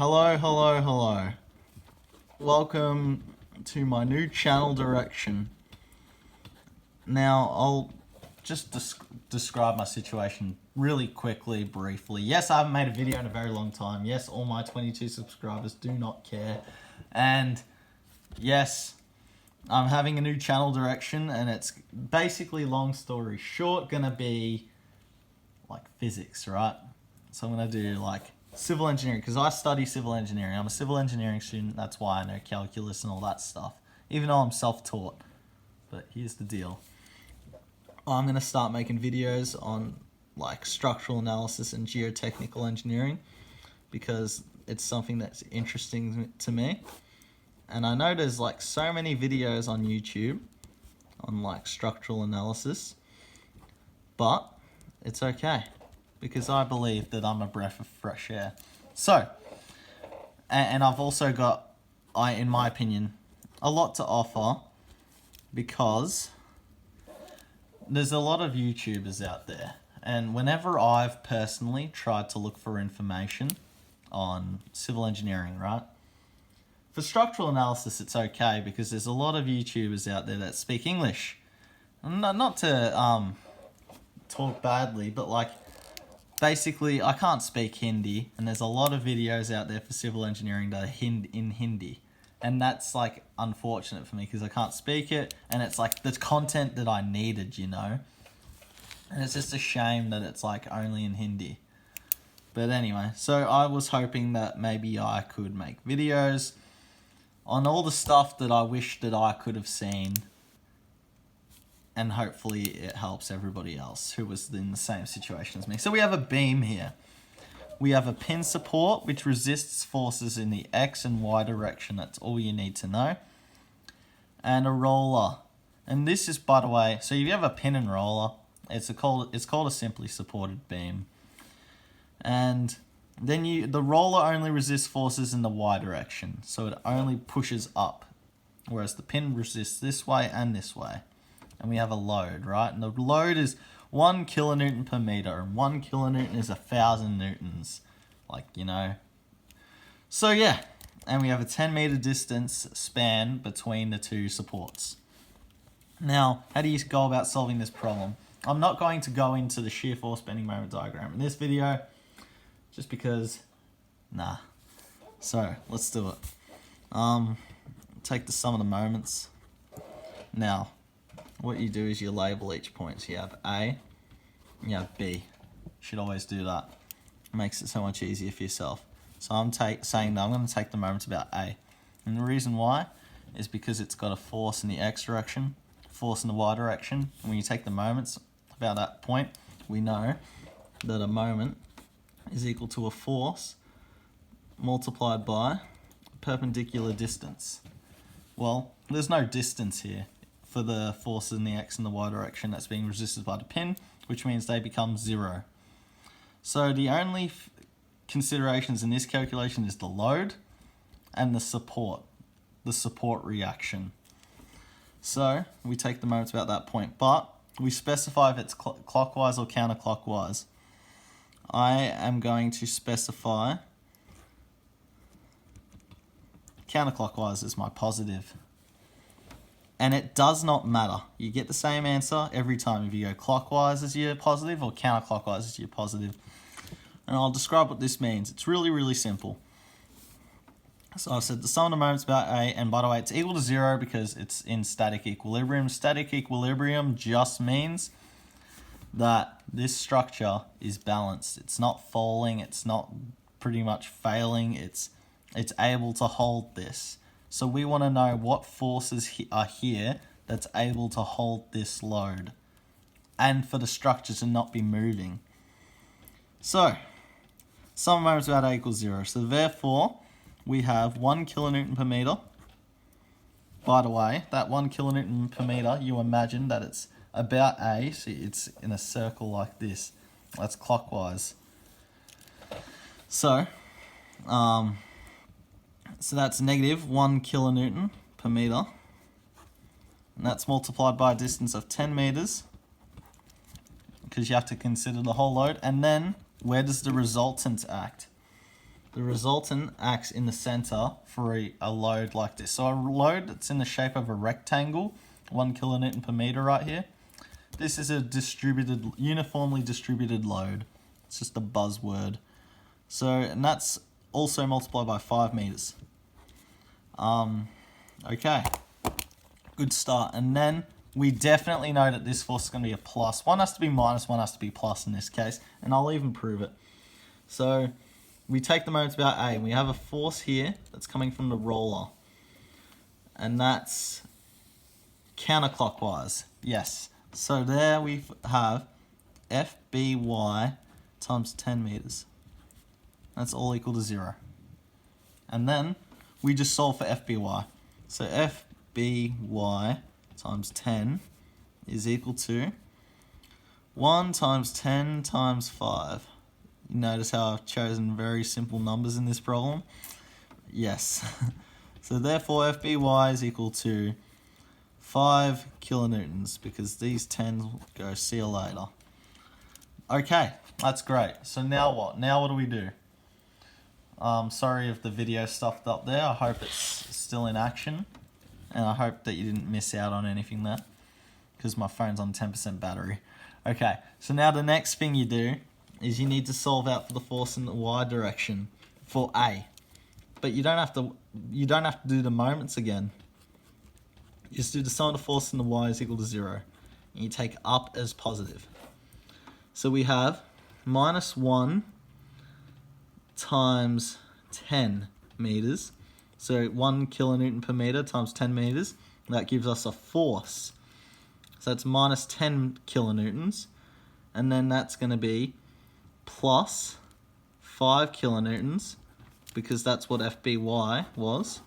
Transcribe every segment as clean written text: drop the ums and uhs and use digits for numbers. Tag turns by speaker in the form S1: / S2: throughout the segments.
S1: Hello. Welcome to my new channel direction. Now, I'll just describe my situation really quickly, briefly. Yes, I haven't made a video in a very long time. Yes, all my 22 subscribers do not care. And yes, I'm having a new channel direction, and it's basically, long story short, gonna be like physics, right? So I'm gonna do like civil engineering, because I study civil engineering. I'm a civil engineering student. That's why I know calculus and all that stuff, even though I'm self-taught. But here's the deal. I'm going to start making videos on like structural analysis and geotechnical engineering, because it's something that's interesting to me. And I know there's like so many videos on YouTube on like structural analysis, but it's okay, because I believe that I'm a breath of fresh air. So, and I've also got, in my opinion, a lot to offer, because there's a lot of YouTubers out there. And whenever I've personally tried to look for information on civil engineering, right? For structural analysis, it's okay, because there's a lot of YouTubers out there that speak English. Not to talk badly, but like, basically, I can't speak Hindi, and there's a lot of videos out there for civil engineering that are in Hindi. And that's like unfortunate for me, because I can't speak it, and it's like the content that I needed, you know? And it's just a shame that it's like only in Hindi. But anyway, so I was hoping that maybe I could make videos on all the stuff that I wish that I could have seen, and hopefully it helps everybody else who was in the same situation as me. So we have a beam here. We have a pin support, which resists forces in the X and Y direction. That's all you need to know. And a roller. And this is, by the way, so if you have a pin and roller, it's called a simply supported beam. And then the roller only resists forces in the Y direction. So it only pushes up, whereas the pin resists this way and this way. And we have a load, right? And the load is 1 kilonewton per meter, and 1 kilonewton is 1,000 newtons, like, you know. So yeah, and we have a 10-meter distance span between the two supports. Now, how do you go about solving this problem? I'm not going to go into the shear force bending moment diagram in this video, just because, nah. So, let's do it. Take the sum of the moments. Now, what you do is you label each point. So you have A, you have B. You should always do that. It makes it so much easier for yourself. So I'm saying that I'm going to take the moments about A. And the reason why is because it's got a force in the X direction, force in the Y direction. And when you take the moments about that point, we know that a moment is equal to a force multiplied by perpendicular distance. Well, there's no distance here for the forces in the X and the Y direction that's being resisted by the pin, which means they become 0. So the only considerations in this calculation is the load and the support reaction. So we take the moments about that point, but we specify if it's clockwise or counterclockwise. I am going to specify counterclockwise as my positive. And it does not matter. You get the same answer every time if you go clockwise as your positive or counterclockwise as your positive. And I'll describe what this means. It's really, really simple. So I've said the sum of the moments about A, and by the way, it's equal to 0 because it's in static equilibrium. Static equilibrium just means that this structure is balanced. It's not falling, it's not pretty much failing, it's able to hold this. So we want to know what forces are here that's able to hold this load, and for the structure to not be moving. So, sum of moments about A equals 0. So therefore, we have 1 kilonewton per meter. By the way, that 1 kilonewton per meter, you imagine that it's about A, so it's in a circle like this. That's clockwise. So, so that's negative 1 kilonewton per meter. And that's multiplied by a distance of 10 meters, because you have to consider the whole load. And then, where does the resultant act? the resultant acts in the center for a load like this. So a load that's in the shape of a rectangle, 1 kilonewton per meter right here. This is a uniformly distributed load. It's just a buzzword. So, and that's also multiplied by 5 meters. Okay, good start. And then we definitely know that this force is going to be a plus. One has to be minus, one has to be plus in this case, and I'll even prove it. So we take the moments about A, and we have a force here that's coming from the roller, and that's counterclockwise. Yes. So there we have FBY times 10 meters. That's all equal to 0. And then we just solve for FBY. So FBY times 10 is equal to 1 times 10 times 5. You notice how I've chosen very simple numbers in this problem? Yes. So therefore FBY is equal to 5 kilonewtons, because these 10s go see you later. Okay, that's great. So now what? Now what do we do? Sorry if the video stuffed up there. I hope it's still in action, and I hope that you didn't miss out on anything there, because my phone's on 10% battery. Okay, so now the next thing you do is you need to solve out for the force in the y direction for A. But you don't have to do the moments again. You just do the sum of the force in the y is equal to 0. And you take up as positive. So we have minus 1 times 10 meters. So 1 kilonewton per meter times 10 meters. That gives us a force. So it's minus 10 kilonewtons. And then that's going to be plus 5 kilonewtons, because that's what FBY was.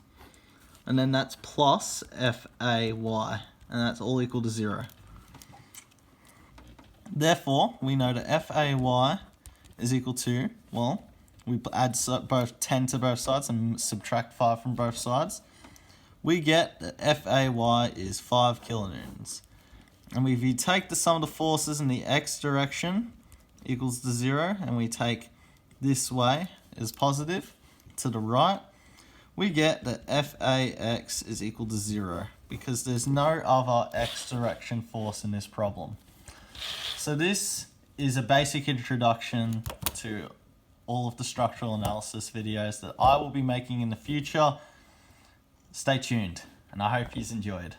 S1: And then that's plus FAY, and that's all equal to 0. Therefore, we know that FAY is equal to, well, we add both 10 to both sides and subtract 5 from both sides. We get that FAY is 5 kilonewtons. And if you take the sum of the forces in the x direction equals to 0, and we take this way as positive to the right, we get that FAX is equal to 0, because there's no other x direction force in this problem. So this is a basic introduction to all of the structural analysis videos that I will be making in the future. Stay tuned, and I hope you've enjoyed.